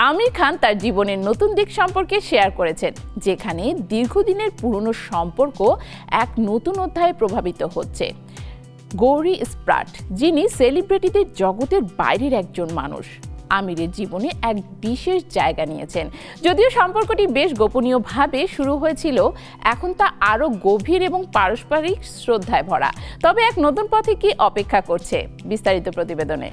আমির খান তার জীবনের নতুন দিক সম্পর্কে শেয়ার করেছেন, যেখানে দীর্ঘদিনের পুরনো সম্পর্ক এক নতুন অধ্যায়ে প্রভাবিত হচ্ছে। গৌরী স্প্রাট, যিনি সেলিব্রিটিদের জগতের বাইরের একজন মানুষ, আমিরের জীবনে এক বিশেষ জায়গা নিয়েছেন। যদিও সম্পর্কটি বেশ গোপনীয়ভাবে শুরু হয়েছিল, এখন তা আরও গভীর এবং পারস্পরিক শ্রদ্ধায় ভরা। তবে এক নতুন পথে কি অপেক্ষা করছে, বিস্তারিত প্রতিবেদনে।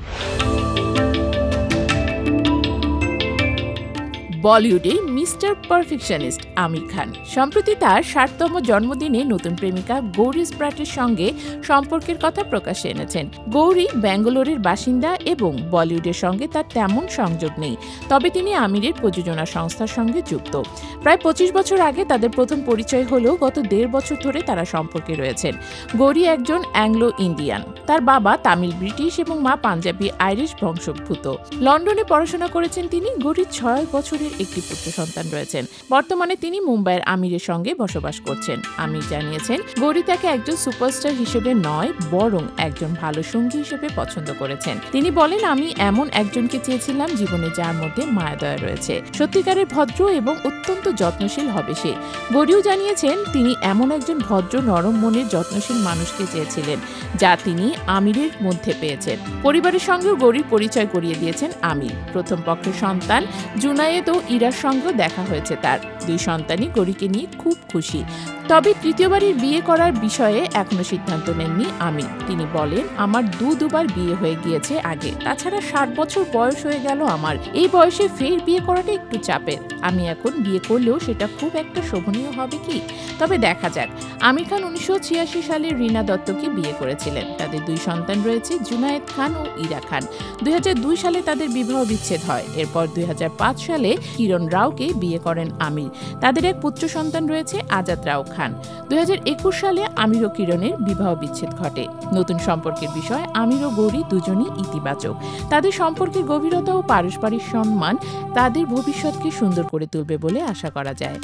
বলিউডে মিস্টার পারফেকশনিস্ট আমির খান সম্প্রতি তার ৬০তম জন্মদিনে নতুন প্রেমিকা গৌরী স্প্রাটের সঙ্গে সম্পর্কের কথা প্রকাশ্যে এনেছেন। গৌরী ব্যাঙ্গালোরের বাসিন্দা এবং বলিউডের সঙ্গে তার তেমন সংযোগ নেই, তবে তিনি আমিরের প্রযোজনা সংস্থার সঙ্গে যুক্ত। প্রায় ২৫ বছর আগে তাদের প্রথম পরিচয় হলেও গত ১.৫ বছর ধরে তারা সম্পর্কে রয়েছেন। গৌরী একজন অ্যাংলো ইন্ডিয়ান, তার বাবা তামিল ব্রিটিশ এবং মা পাঞ্জাবি আইরিশ বংশোদ্ভূত। লন্ডনে পড়াশোনা করেছেন তিনি। গৌরীর ৬ বছরের একটি পুত্র সন্তান রয়েছেন। বর্তমানে তিনি মুম্বাইয়ের আমিরের সঙ্গে বসবাস করছেন। আমির জানিয়েছেন, গৌরী তাকে একজন সুপারস্টার হিসেবে নয়, বরং একজন ভালো সঙ্গী হিসেবে পছন্দ করেছেন। তিনি বলেন, আমি এমন একজনকে চেয়েছিলাম জীবনে যার মধ্যে মায়াদয়া রয়েছে, সত্যিকারের ভদ্র এবং অত্যন্ত যত্নশীল হবে সে। গৌরীও জানিয়েছেন, তিনি এমন একজন ভদ্র, নরম মনের, যত্নশীল মানুষকে চেয়েছিলেন, যা তিনি আমিরের মধ্যে পেয়েছেন। পরিবারের সঙ্গেও গৌরীর পরিচয় করিয়ে দিয়েছেন আমির। প্রথম পক্ষের সন্তান জুনায়েদ ও ইরার সঙ্গেও দেখা হয়েছে তার। ২ সন্তানই গৌরীকে নিয়ে খুব খুশি। তবে তৃতীয়বারের বিয়ে করার বিষয়ে এখনো সিদ্ধান্ত নেননি আমির। তিনি বলেন, আমার দুবার বিয়ে হয়ে গিয়েছে আগে, তাছাড়া ৬০ বছর বয়স হয়ে গেল আমার। এই বয়সে ফের বিয়ে করাটা একটু চাপের। আমি এখন বিয়ে করলেও সেটা খুব একটা শোভনীয় হবে কি, তবে দেখা যাক। আমির খান ১৯৮৬ সালে রীনা দত্তকে বিয়ে করেছিলেন। তাদের ২ সন্তান রয়েছে, জুনায়েদ খান ও ইরা খান। ২০০২ সালে তাদের বিবাহ বিচ্ছেদ হয়। এরপর ২০০৫ সালে কিরণ রাওকে বিয়ে করেন আমির। তাদের এক পুত্র সন্তান রয়েছে, আজাদ রাও খান। ২০২১ সালে আমির ও কিরণের বিবাহ বিচ্ছেদ ঘটে। নতুন সম্পর্কের বিষয় আমির ও গৌরী দুজনই ইতিবাচক। তাদের সম্পর্কের গভীরতা ও পারস্পরিক সম্মান তাদের ভবিষ্যৎকে সুন্দর করে তুলবে বলে আশা করা যায়।